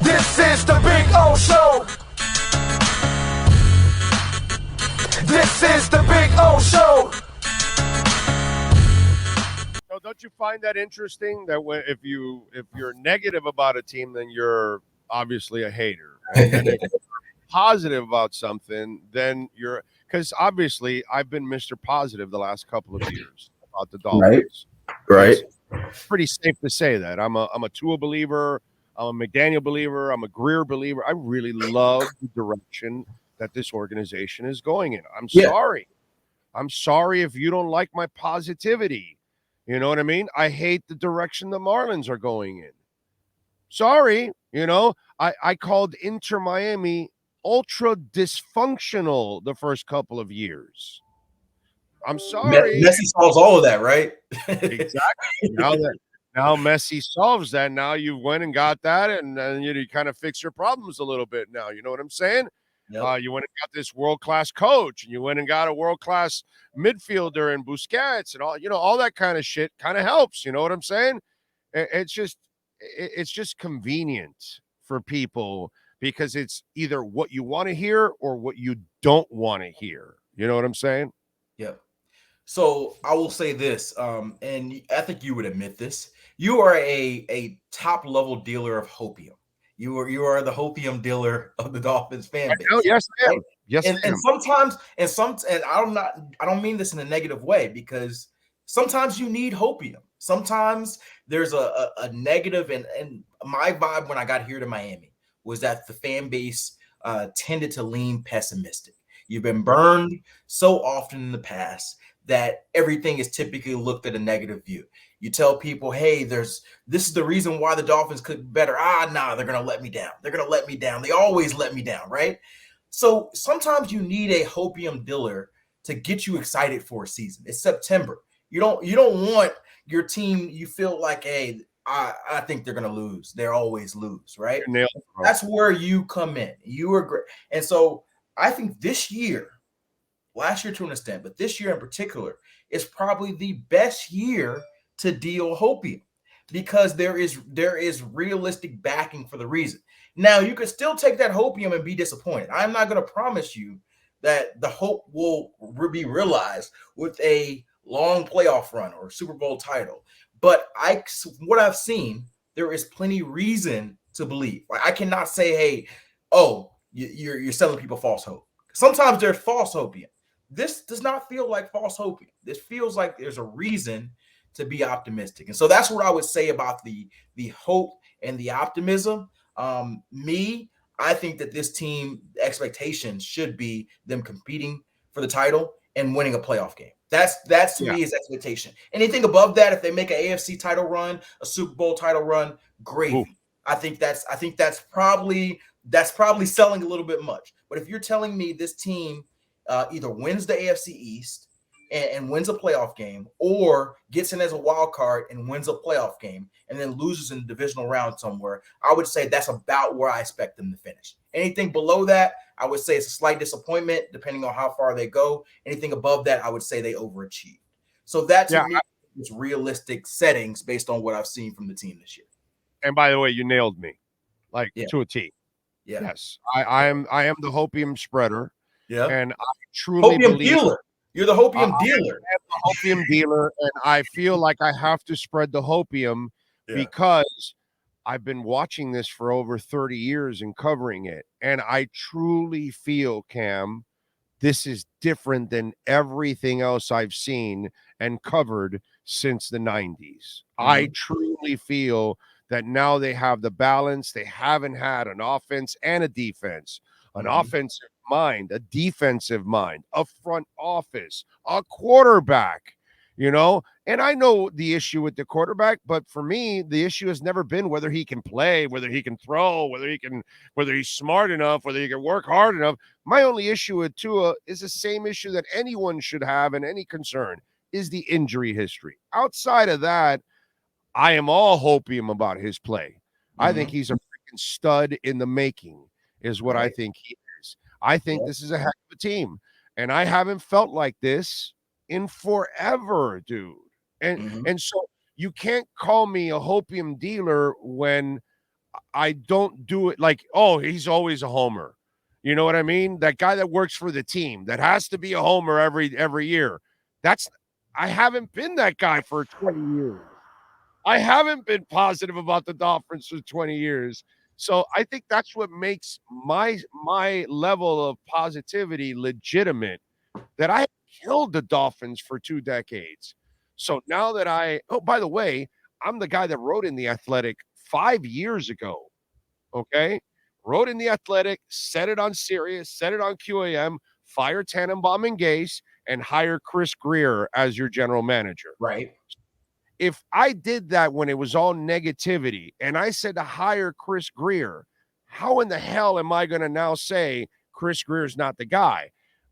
This is the Big O Show. This is the Big O Show. So don't you find that interesting that if you're negative about a team, then you're obviously a hater, and if you're positive about something, then you're, because obviously I've been Mr. Positive the last couple of years about the Dolphins. Right. It's pretty safe to say that I'm a Tua believer. I'm a McDaniel believer. I'm a Greer believer. I really love the direction that this organization is going in. I'm sorry if you don't like my positivity. You know what I mean? I hate the direction the Marlins are going in. Sorry, I called InterMiami ultra dysfunctional the first couple of years. I'm sorry. Messi solves all of that, right? Exactly. Now Messi solves that. Now you went and got that, and you kind of fix your problems a little bit now. You know what I'm saying? Yep. You went and got this world-class coach, and you went and got a world-class midfielder and Busquets and all that kind of shit kind of helps. You know what I'm saying? It's just convenient for people because it's either what you want to hear or what you don't want to hear. You know what I'm saying? Yep. So I will say this, and I think you would admit this. You are a top-level dealer of hopium. You are the hopium dealer of the Dolphins fan base. Yes, I am. Yes, and sometimes, and I don't mean this in a negative way, because sometimes you need hopium. Sometimes there's a negative, and my vibe when I got here to Miami was that the fan base tended to lean pessimistic. You've been burned so often in the past that everything is typically looked at a negative view. You tell people, hey, this is the reason why the Dolphins could be better. They're going to let me down. They're going to let me down. They always let me down, right? So sometimes you need a hopium dealer to get you excited for a season. It's September. You don't want your team, you feel like, hey, I think they're going to lose. They always lose, right? That's where you come in. You are great. And so I think this year, last year to an extent, but this year in particular, is probably the best year to deal hopium because there is realistic backing for the reason. Now, you could still take that hopium and be disappointed. I'm not going to promise you that the hope will be realized with a long playoff run or Super Bowl title. But what I've seen, there is plenty reason to believe. Like, I cannot say, hey, you're selling people false hope. Sometimes there's false hopium. This does not feel like false hopium. This feels like there's a reason to be optimistic. And so that's what I would say about the hope and the optimism. I think that this team, the expectations should be them competing for the title and winning a playoff game. That's to me is expectation. Anything above that, if they make an AFC title run, a Super Bowl title run, great. Ooh. I think that's probably selling a little bit much. But if you're telling me this team either wins the AFC East and wins a playoff game, or gets in as a wild card and wins a playoff game, and then loses in the divisional round somewhere, I would say that's about where I expect them to finish. Anything below that, I would say it's a slight disappointment, depending on how far they go. Anything above that, I would say they overachieved. So that to me is realistic settings based on what I've seen from the team this year. And by the way, you nailed me, to a T. Yeah. Yes, I am the hopium spreader. Yeah, and I truly believe dealer. You're the hopium dealer. I am the hopium dealer, and I feel like I have to spread the hopium because I've been watching this for over 30 years and covering it, and I truly feel, Cam, this is different than everything else I've seen and covered since the 90s. Mm-hmm. I truly feel that now they have the balance. They haven't had an offense and a defense, an offensive mind, a defensive mind, a front office, a quarterback, and I know the issue with the quarterback, but for me, the issue has never been whether he can play, whether he can throw, whether he's smart enough, whether he can work hard enough. My only issue with Tua is the same issue that anyone should have, and any concern is the injury history. Outside of that, I am all hopium about his play. I think he's a freaking stud in the making, is what I think he is. I think this is a heck of a team, and I haven't felt like this in forever, dude. And so you can't call me a hopium dealer when I don't do it like, oh, he's always a homer. You know what I mean? That guy that works for the team that has to be a homer every year. I haven't been that guy for 20 years. I haven't been positive about the Dolphins for 20 years. So I think that's what makes my level of positivity legitimate, that I killed the Dolphins for 2 decades. So now that by the way, I'm the guy that wrote in The Athletic 5 years ago. Okay? Wrote in The Athletic, said it on Sirius, said it on QAM, fire Tannenbaum and Gase, and hire Chris Greer as your general manager. Right. If I did that when it was all negativity and I said to hire Chris Greer, how in the hell am I going to now say Chris Greer's not the guy?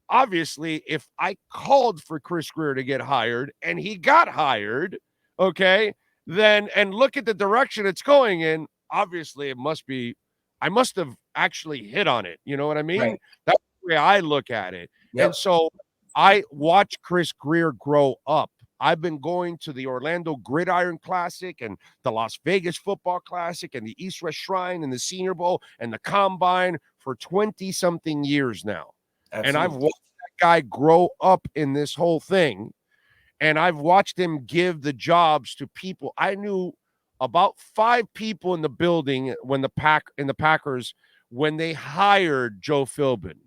Obviously, if I called for Chris Greer to get hired and he got hired, okay, then, and look at the direction it's going in, obviously it must be, I must have actually hit on it. You know what I mean? Right. That's the way I look at it. Yep. And so I watched Chris Greer grow up. I've been going to the Orlando Gridiron Classic and the Las Vegas Football Classic and the East West Shrine and the Senior Bowl and the Combine for 20-something years now. Absolutely. And I've watched that guy grow up in this whole thing, and I've watched him give the jobs to people. I knew about 5 people in the building when the Packers, when they hired Joe Philbin.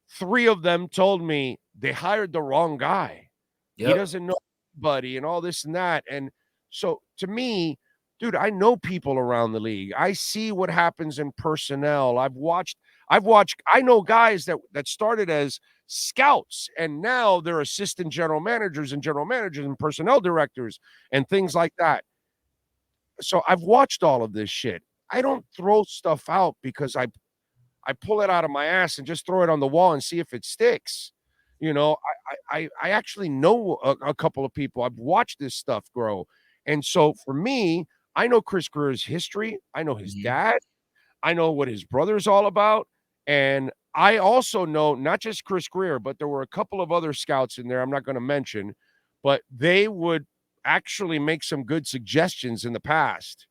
3 of them told me they hired the wrong guy. Yep. He doesn't know anybody and all this and that. And so to me, dude, I know people around the league. I see what happens in personnel. I know guys that started as scouts and now they're assistant general managers and personnel directors and things like that. So I've watched all of this shit. I don't throw stuff out because I pull it out of my ass and just throw it on the wall and see if it sticks. You know, I actually know a couple of people. I've watched this stuff grow. And so for me, I know Chris Greer's history. I know his dad. I know what his brother's all about. And I also know not just Chris Greer, but there were a couple of other scouts in there I'm not going to mention, but they would actually make some good suggestions in the past.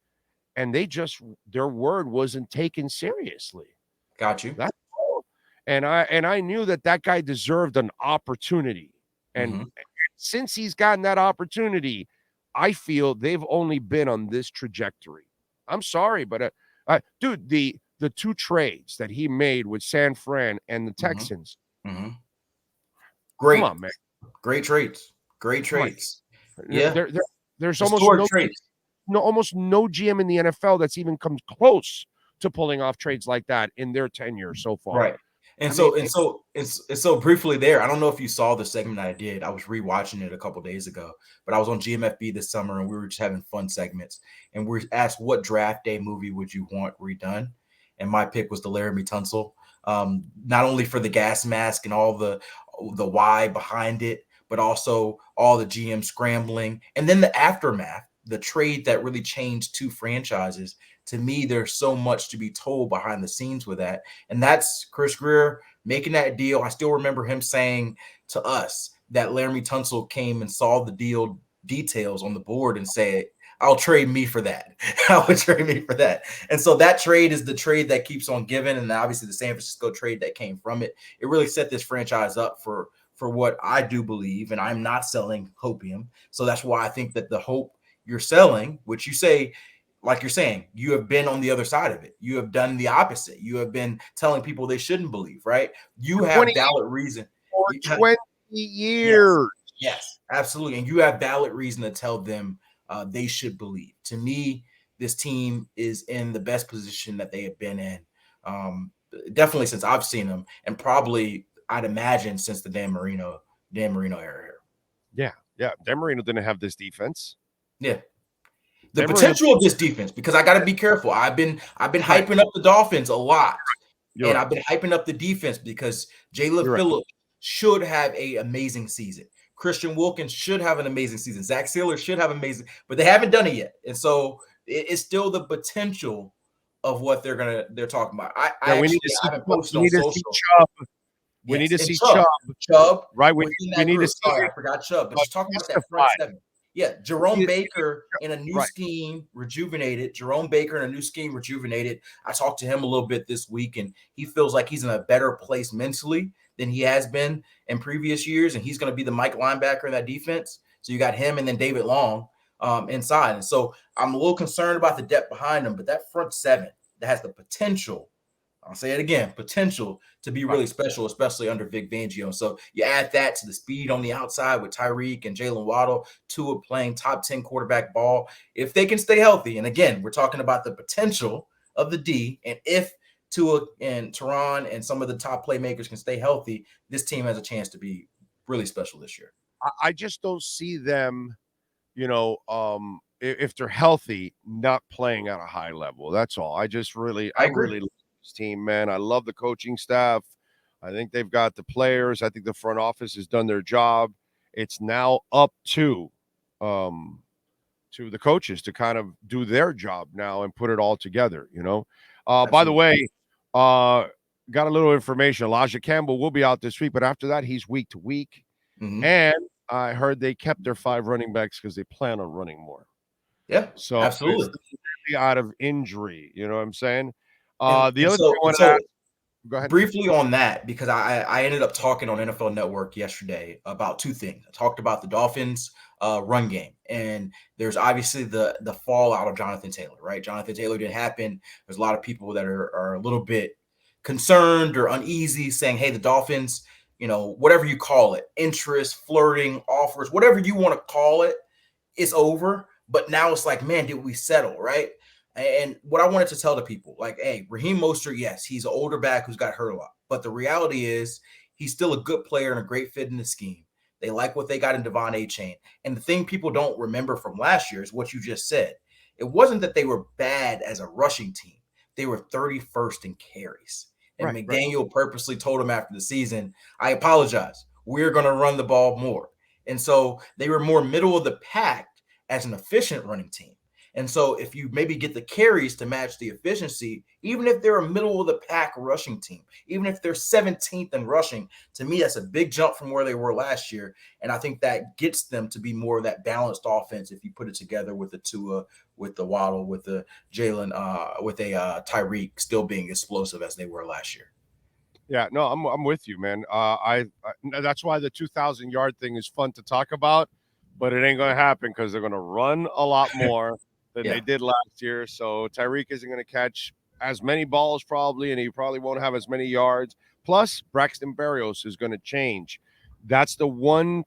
And their word wasn't taken seriously. Got you. That's all. And I knew that guy deserved an opportunity. And since he's gotten that opportunity, I feel they've only been on this trajectory. I'm sorry, but dude, the 2 trades that he made with San Fran and the Texans. Great. Come on, man. Great trades. Yeah. There's almost no GM in the NFL that's even come close to pulling off trades like that in their tenure so far. Right. And so briefly there, I don't know if you saw the segment I did. I was rewatching it a couple days ago, but I was on GMFB this summer and we were just having fun segments. And we asked, what draft day movie would you want redone? And my pick was the Laramie Tunsil. Not only for the gas mask and all the why behind it, but also all the GM scrambling. And then the aftermath, the trade that really changed 2 franchises. To me, there's so much to be told behind the scenes with that. And that's Chris Greer making that deal. I still remember him saying to us that Laramie Tunsil came and saw the deal details on the board and said, I'll trade me for that. I would trade me for that. And so that trade is the trade that keeps on giving. And obviously the San Francisco trade that came from it, it really set this franchise up for what I do believe. And I'm not selling hopium. So that's why I think that the hope you're selling, which you say, like you're saying, you have been on the other side of it. You have done the opposite. You have been telling people they shouldn't believe, right? You have valid reason. For 20 years. Yes, absolutely. And you have valid reason to tell them they should believe. To me, this team is in the best position that they have been in, definitely since I've seen them, and probably I'd imagine since the Dan Marino era here. Yeah. Dan Marino didn't have this defense. Yeah. The potential of this defense, because I got to be careful. I've been hyping up the Dolphins a lot, I've been hyping up the defense because Jalen Phillips should have an amazing season. Christian Wilkins should have an amazing season. Zach Sealer should have amazing, but they haven't done it yet. And so it's still the potential of what they're talking about. I need to see Chubb. We need to see Chubb. Chubb, right? We need to see. I forgot Chubb, but just talking about that front 7. Yeah, Jerome Baker in a new Right. scheme, rejuvenated. Jerome Baker in a new scheme, rejuvenated. I talked to him a little bit this week, and he feels like he's in a better place mentally than he has been in previous years, and he's going to be the Mike linebacker in that defense. So you got him and then David Long inside. And so I'm a little concerned about the depth behind him, but that front seven that has the potential, I'll say it again, potential to be really special, especially under Vic Fangio. So you add that to the speed on the outside with Tyreek and Jalen Waddle, Tua playing top 10 quarterback ball. If they can stay healthy, and again, we're talking about the potential of the D, and if Tua and Tehran and some of the top playmakers can stay healthy, this team has a chance to be really special this year. I just don't see them, if they're healthy, not playing at a high level. That's all. I really love this team, man. I love the coaching staff. I think they've got the players. I think the front office has done their job. It's now up to the coaches to kind of do their job now and put it all together, By the way, got a little information. Elijah Campbell will be out this week, but after that, he's week to week. Mm-hmm. And I heard they kept their 5 running backs because they plan on running more. Yeah, so absolutely. It's out of injury. You know what I'm saying? The And other thing I want to ask, go ahead. Briefly on that, because I ended up talking on NFL Network yesterday about 2 things. I talked about the Dolphins run game, and there's obviously the fallout of Jonathan Taylor, right? Jonathan Taylor didn't happen. There's a lot of people that are a little bit concerned or uneasy, saying, hey, the Dolphins, whatever you call it, interest, flirting, offers, whatever you want to call it, it's over. But now it's like, man, did we settle, right? And what I wanted to tell the people, like, hey, Raheem Mostert, yes, he's an older back who's got hurt a lot. But the reality is he's still a good player and a great fit in the scheme. They like what they got in Devon Achane. And the thing people don't remember from last year is what you just said. It wasn't that they were bad as a rushing team. They were 31st in carries. And McDaniel purposely told him after the season, I apologize. We're going to run the ball more. And so they were more middle of the pack as an efficient running team. And so if you maybe get the carries to match the efficiency, even if they're a middle of the pack rushing team, even if they're 17th in rushing, to me, that's a big jump from where they were last year. And I think that gets them to be more of that balanced offense if you put it together with the Tua, with the Waddle, with the Jalen, with a Tyreek still being explosive as they were last year. Yeah, no, I'm with you, man. I that's why the 2,000-yard thing is fun to talk about, but it ain't going to happen because they're going to run a lot more than they did last year. So Tyreek isn't going to catch as many balls probably, and he probably won't have as many yards. Plus, Braxton Berrios is going to change. That's the one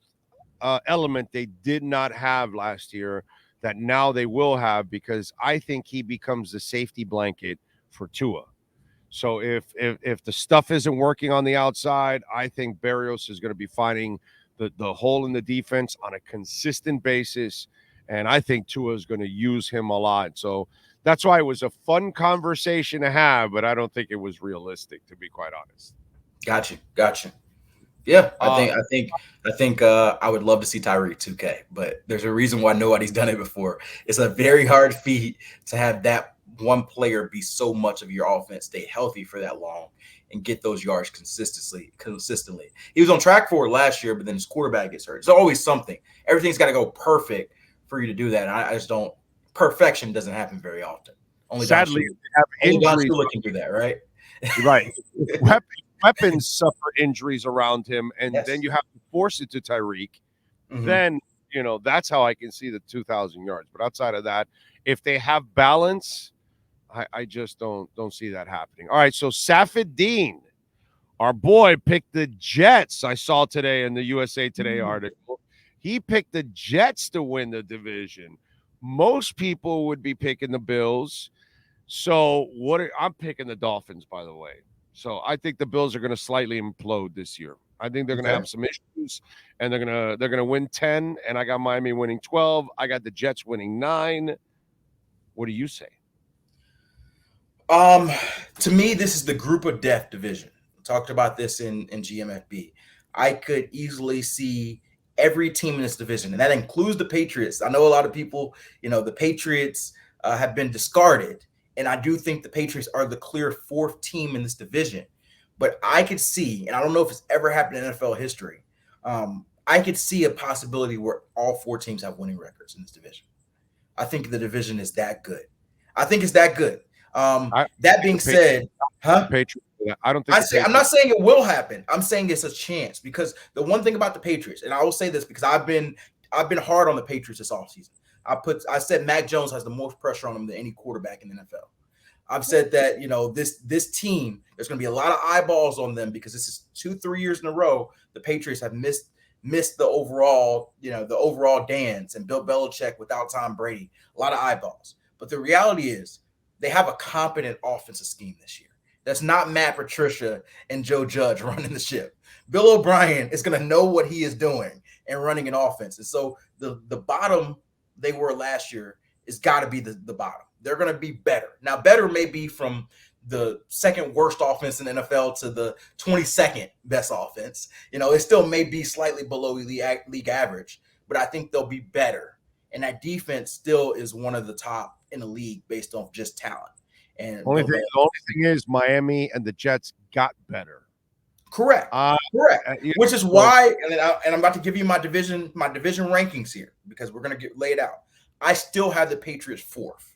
element they did not have last year that now they will have, because I think he becomes the safety blanket for Tua. So if the stuff isn't working on the outside, I think Berrios is going to be finding the hole in the defense on a consistent basis. And I think Tua is going to use him a lot. So that's why it was a fun conversation to have, but I don't think it was realistic, to be quite honest. Gotcha. Yeah, I think I would love to see Tyreek 2K, but there's a reason why nobody's done it before. It's a very hard feat to have that one player be so much of your offense, stay healthy for that long, and get those yards consistently. He was on track for it last year, but then his quarterback gets hurt. It's always something. Everything's got to go perfect for you to do that. And I just don't. Perfection doesn't happen very often. Sadly, Don Shula can do that, right? Right. Weapons suffer injuries around him, and then you have to force it to Tyreek. Mm-hmm. Then, that's how I can see the 2,000 yards. But outside of that, if they have balance, I just don't see that happening. All right, so Safid Dean, our boy, picked the Jets. I saw today in the USA Today article. He picked the Jets to win the division. Most people would be picking the Bills. So I'm picking the Dolphins, by the way. So I think the Bills are going to slightly implode this year. I think they're going to have some issues, and they're going to win 10, and I got Miami winning 12. I got the Jets winning 9. What do you say? To me, this is the group of death division. We talked about this in GMFB. I could easily see every team in this division, and that includes the Patriots. I know a lot of people, the Patriots have been discarded, and I do think the Patriots are the clear 4th team in this division. But I could see, and I don't know if it's ever happened in NFL history, I I could see a possibility where all 4 teams have winning records in this division. I think the division is that good. I think it's that good. That being said, Patriots. I don't think I'm not saying it will happen. I'm saying it's a chance, because the one thing about the Patriots, and I will say this because I've been hard on the Patriots this offseason. I said Mac Jones has the most pressure on him than any quarterback in the NFL. I've said that, this team, there's going to be a lot of eyeballs on them because this is 2-3 years in a row the Patriots have missed the overall dance, and Bill Belichick without Tom Brady, a lot of eyeballs. But the reality is they have a competent offensive scheme this year. That's not Matt Patricia and Joe Judge running the ship. Bill O'Brien is going to know what he is doing and running an offense. And so the bottom they were last year is got to be the bottom. They're going to be better. Now, better may be from the second worst offense in the NFL to the 22nd best offense. It still may be slightly below league average, but I think they'll be better. And that defense still is one of the top in the league based on just talent. And the only thing is Miami and the Jets got better. Correct. Which is why, and I'm about to give you my division rankings here, because we're going to lay it out. I still have the Patriots 4th.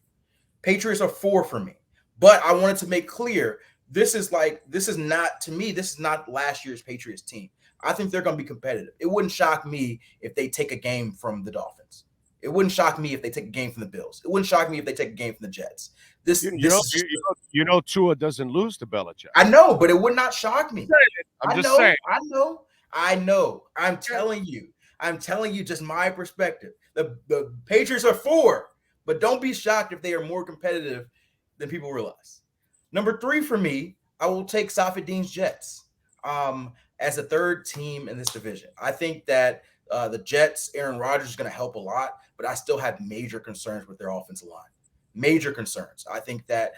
Patriots are 4 for me. But I wanted to make clear, this is not last year's Patriots team. I think they're going to be competitive. It wouldn't shock me if they take a game from the Dolphins. It wouldn't shock me if they take a game from the Bills. It wouldn't shock me if they take a game from the Jets. Tua doesn't lose to Belichick. I know, but it would not shock me. I'm just saying. I know. I'm telling you just my perspective. The Patriots are 4, but don't be shocked if they are more competitive than people realize. Number 3 for me, I will take Safedin's Jets as a 3rd team in this division. I think that the Jets, Aaron Rodgers is going to help a lot, but I still have major concerns with their offensive line. Major concerns. I think that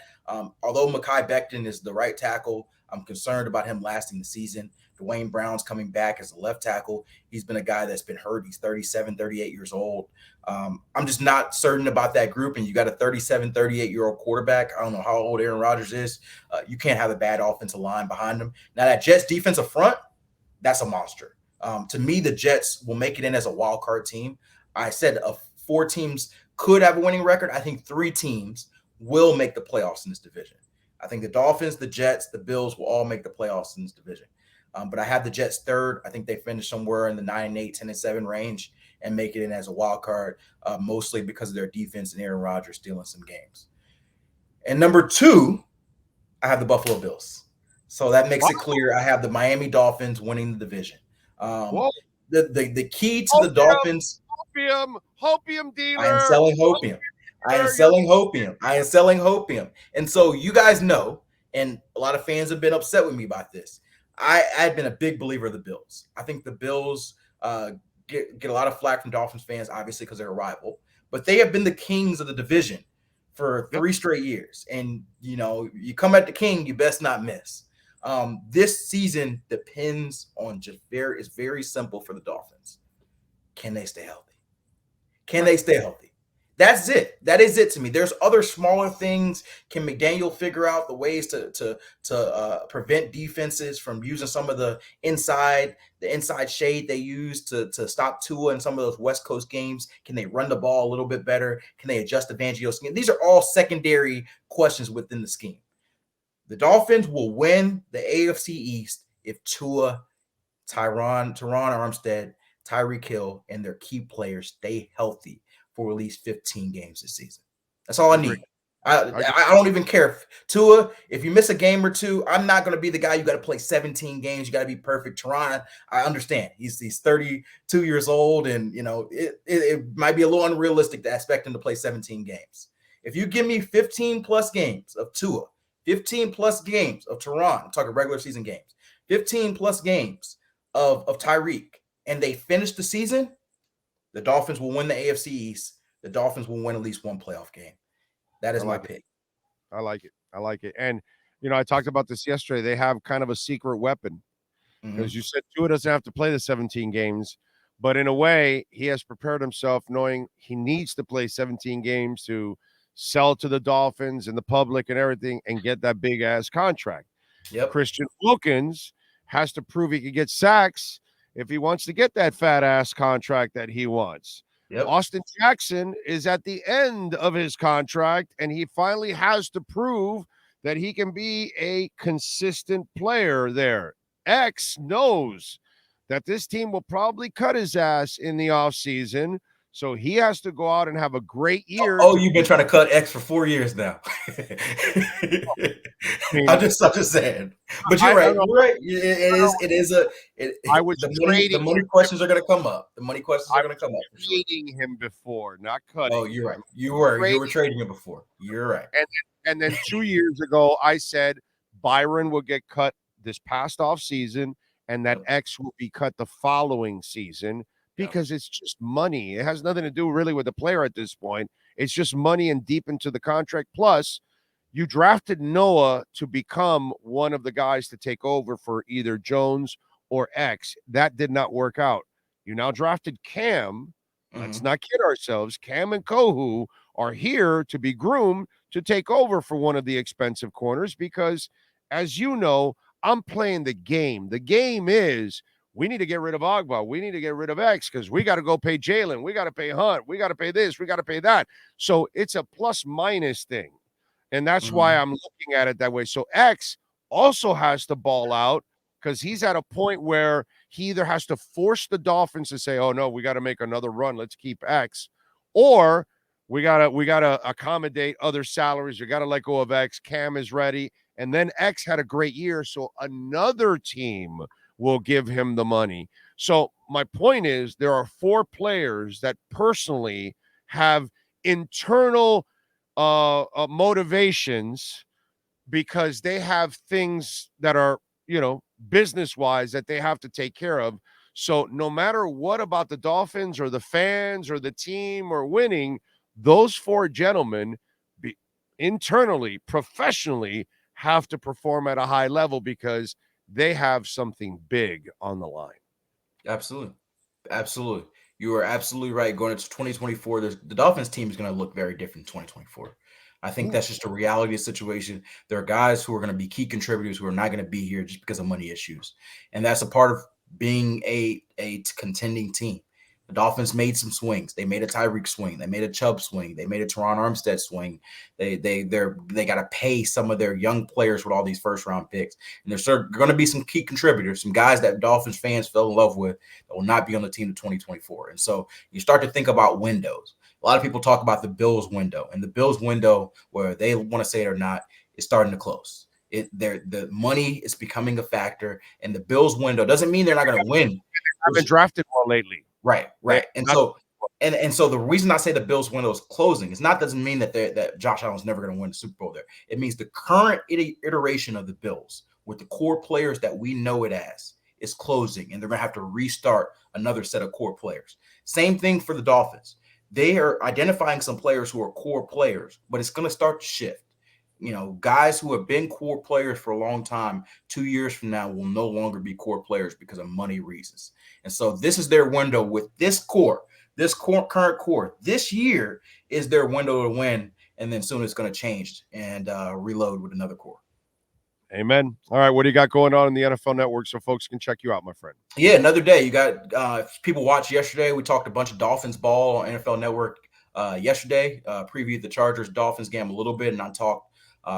although Mekhi Becton is the right tackle, I'm concerned about him lasting the season. Dwayne Brown's coming back as a left tackle. He's been a guy that's been hurt. He's 37, 38 years old. I'm just not certain about that group. And you got a 37, 38-year-old quarterback. I don't know how old Aaron Rodgers is. You can't have a bad offensive line behind him. Now, that Jets defensive front, that's a monster. To me, the Jets will make it in as a wild card team. I said 4 teams could have a winning record. I think 3 teams will make the playoffs in this division. I think the Dolphins, the Jets, the Bills will all make the playoffs in this division. But I have the Jets 3rd. I think they finish somewhere in the 9-8, 10-7 range and make it in as a wild card, mostly because of their defense and Aaron Rodgers stealing some games. And number 2, I have the Buffalo Bills. So that makes it clear. I have the Miami Dolphins winning the division. The key to the Dolphins. Hopium dealer. I am selling hopium. And so you guys know, and a lot of fans have been upset with me about this. I've been a big believer of the Bills. I think the Bills get a lot of flack from Dolphins fans, obviously, because they're a rival. But they have been the kings of the division for 3 straight years. And, you come at the king, you best not miss. This season depends on it's very simple for the Dolphins. Can they stay healthy? That's it. That is it to me. There's other smaller things. Can McDaniel figure out the ways to prevent defenses from using some of the inside shade they use to stop Tua in some of those West Coast games? Can they run the ball a little bit better? Can they adjust the Fangio scheme? These are all secondary questions within the scheme. The Dolphins will win the AFC East if Tua, Teron Armstead, Tyreek Hill, and their key players stay healthy for at least 15 games this season. That's all I need. I don't even care. Tua, if you miss a game or 2, I'm not going to be the guy you got to play 17 games. You got to be perfect. Teron, I understand. He's 32 years old, and it might be a little unrealistic to expect him to play 17 games. If you give me 15-plus games of Tua, 15-plus games of Teron, I'm talking regular season games, 15-plus games of Tyreek, and they finish the season, the Dolphins will win the AFC East. The Dolphins will win at least one playoff game. That is my pick. I like it. And, I talked about this yesterday. They have kind of a secret weapon. As you said, Tua doesn't have to play the 17 games, but in a way, he has prepared himself knowing he needs to play 17 games to sell to the Dolphins and the public and everything and get that big-ass contract. Yep. Christian Wilkins has to prove he can get sacks if he wants to get that fat ass contract that he wants. Yep. Austin Jackson is at the end of his contract, and he finally has to prove that he can be a consistent player there. X knows that this team will probably cut his ass in the offseason, so he has to go out and have a great year. Oh, you've been trying to cut X for 4 years now. I'm just saying. But you're right. You're right. It is. The money questions are going to come up. The money questions are going to come up. Trading him before, not cutting. Oh, you're right. You were trading him before. You're right. And then 2 years ago, I said Byron will get cut this past off season, and that X will be cut the following season. Because it's just money. It has nothing to do really with the player at this point. It's just money and deep into the contract. Plus, you drafted Noah to become one of the guys to take over for either Jones or X. That did not work out. You now drafted Cam. Let's not kid ourselves. Cam and Kohu are here to be groomed to take over for one of the expensive corners because, as you know, I'm playing the game. The game is, we need to get rid of Agba. We need to get rid of X because we got to go pay Jalen. We got to pay Hunt. We got to pay this. We got to pay that. So it's a plus minus thing. And that's why I'm looking at it that way. So X also has to ball out because he's at a point where he either has to force the Dolphins to say, oh, no, we got to make another run. Let's keep X. Or we gotta accommodate other salaries. You got to let go of X. Cam is ready. And then X had a great year. So another team will give him the money. So my point is there are 4 players that personally have internal motivations because they have things that are, business-wise that they have to take care of. So no matter what about the Dolphins or the fans or the team or winning, those 4 gentlemen internally, professionally, have to perform at a high level because they have something big on the line. Absolutely. You are absolutely right. Going into 2024, the Dolphins team is going to look very different in 2024. I think that's just a reality of the situation. There are guys who are going to be key contributors who are not going to be here just because of money issues. And that's a part of being a contending team. The Dolphins made some swings. They made a Tyreek swing. They made a Chubb swing. They made a Teron Armstead swing. They got to pay some of their young players with all these first-round picks. And there's going to be some key contributors, some guys that Dolphins fans fell in love with that will not be on the team in 2024. And so you start to think about windows. A lot of people talk about the Bills window. And the Bills window, where they want to say it or not, is starting to close. The money is becoming a factor. And the Bills window doesn't mean they're not going to win. I've been drafted well lately. Right. And so the reason I say the Bills window is closing is doesn't mean that Josh Allen's never going to win the Super Bowl there. It means the current iteration of the Bills with the core players that we know it as is closing, and they're going to have to restart another set of core players. Same thing for the Dolphins. They are identifying some players who are core players, but it's going to start to shift. Guys who have been core players for a long time, 2 years from now will no longer be core players because of money reasons. And so this is their window with this current core. This year is their window to win. And then soon it's going to change and reload with another core. Amen. All right. What do you got going on in the NFL Network so folks can check you out, my friend? Yeah, another day. You got people watched yesterday. We talked a bunch of Dolphins ball on NFL Network yesterday. Previewed the Chargers-Dolphins game a little bit, and I talked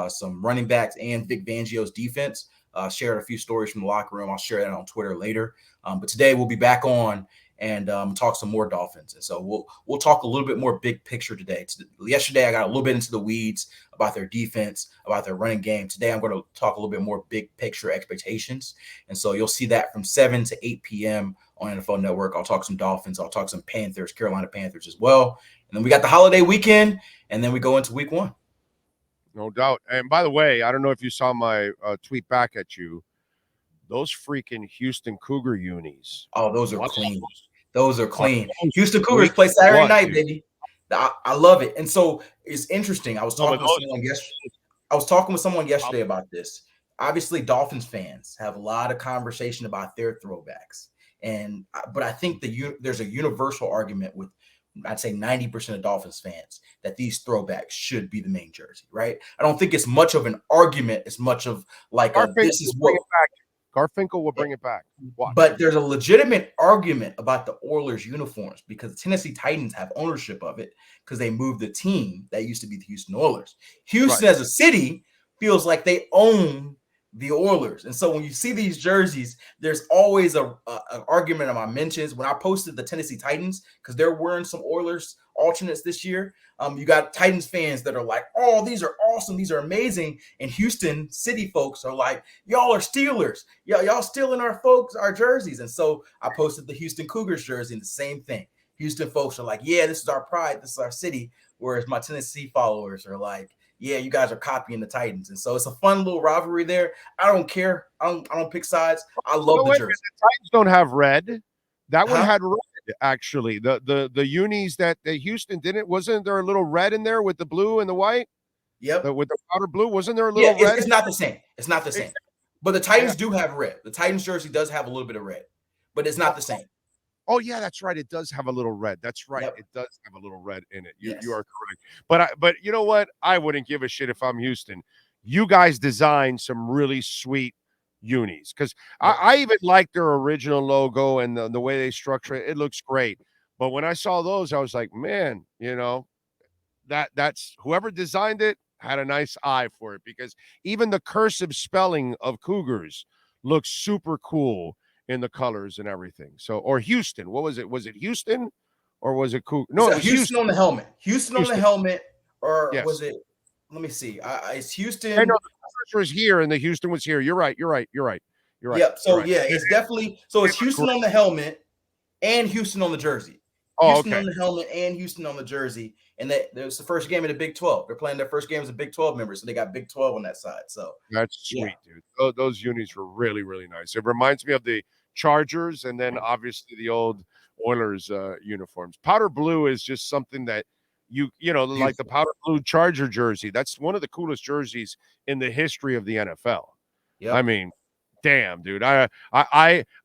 some running backs and Vic Fangio's defense. Shared a few stories from the locker room. I'll share that on Twitter later. But today we'll be back on and talk some more Dolphins. And so we'll talk a little bit more big picture today. Yesterday I got a little bit into the weeds about their defense, about their running game. Today I'm going to talk a little bit more big picture expectations. And so you'll see that from 7 to 8 p.m. on NFL Network. I'll talk some Dolphins. I'll talk some Panthers, Carolina Panthers as well. And then we got the holiday weekend, and then we go into week 1. No doubt. And by the way, I don't know if you saw my tweet back at you. Those freaking Houston Cougar unis. Oh, those are clean. Those are clean. Houston Cougars play Saturday night, baby. I love it. And so it's interesting. I was talking with someone yesterday about this. Obviously, Dolphins fans have a lot of conversation about their throwbacks. But I think there's a universal argument with, I'd say 90% of Dolphins fans, that these throwbacks should be the main jersey, right? I don't think it's much of an argument as much of like this is what Garfinkel will bring it back. Watch. But there's a legitimate argument about the Oilers uniforms because the Tennessee Titans have ownership of it because they moved the team that used to be the Houston Oilers. Houston as a city feels like they own the Oilers. And so when you see these jerseys, there's always an argument on my mentions. When I posted the Tennessee Titans, because they're wearing some Oilers alternates this year, you got Titans fans that are like, oh, these are awesome. These are amazing. And Houston city folks are like, y'all are Steelers. Y'all stealing our jerseys. And so I posted the Houston Cougars jersey and the same thing. Houston folks are like, yeah, this is our pride. This is our city. Whereas my Tennessee followers are like, yeah, you guys are copying the Titans. And so it's a fun little rivalry there. I don't care. I don't pick sides. I love the jersey. The Titans don't have red. That one had red, actually. The unis that the Houston didn't. Wasn't there a little red in there with the blue and the white? Yep. With the powder blue. Wasn't there a little red? It's not the same. It's not the same. But the Titans do have red. The Titans jersey does have a little bit of red, but it's not the same. Oh, yeah, that's right. It does have a little red. That's right. Yep. It does have a little red in it. You are correct. But you know what? I wouldn't give a shit if I'm Houston. You guys designed some really sweet unis because I even like their original logo and the way they structure it. It looks great. But when I saw those, I was like, man, that's whoever designed it had a nice eye for it because even the cursive spelling of Cougars looks super cool in the colors and everything. So, or Houston, what was it? Was it Houston or was it Cougar? No, it was Houston on the helmet. Houston on the helmet, or was it? Let me see. It's Houston. I know the Cougars was here and the Houston was here. You're right. Yep. So it's definitely it's Houston on the helmet and Houston on the jersey. Houston on the helmet and Houston on the jersey. And there's the first game of the Big 12. They're playing their first game as a Big 12 member, so they got Big 12 on that side. So that's sweet, dude. Those unis were really, really nice. It reminds me of the Chargers and then obviously the old Oilers uniforms. Powder blue is just something that like the powder blue Charger jersey. That's one of the coolest jerseys in the history of the NFL. Yeah, I mean, damn, dude. I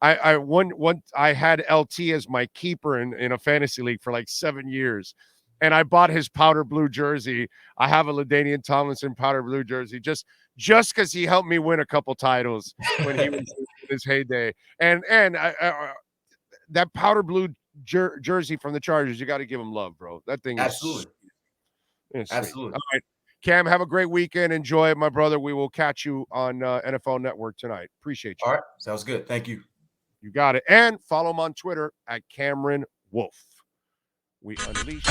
had LT as my keeper in a fantasy league for like 7 years. And I bought his powder blue jersey. I have a LaDainian Tomlinson powder blue jersey just because he helped me win a couple titles when he was in his heyday. And that powder blue jersey from the Chargers, you got to give him love, bro. That thing absolutely. Absolutely. All right, Cam, have a great weekend. Enjoy it, my brother. We will catch you on NFL Network tonight. Appreciate you. All right, sounds good. Thank you. You got it. And follow him on Twitter at Cameron Wolfe. We unleash.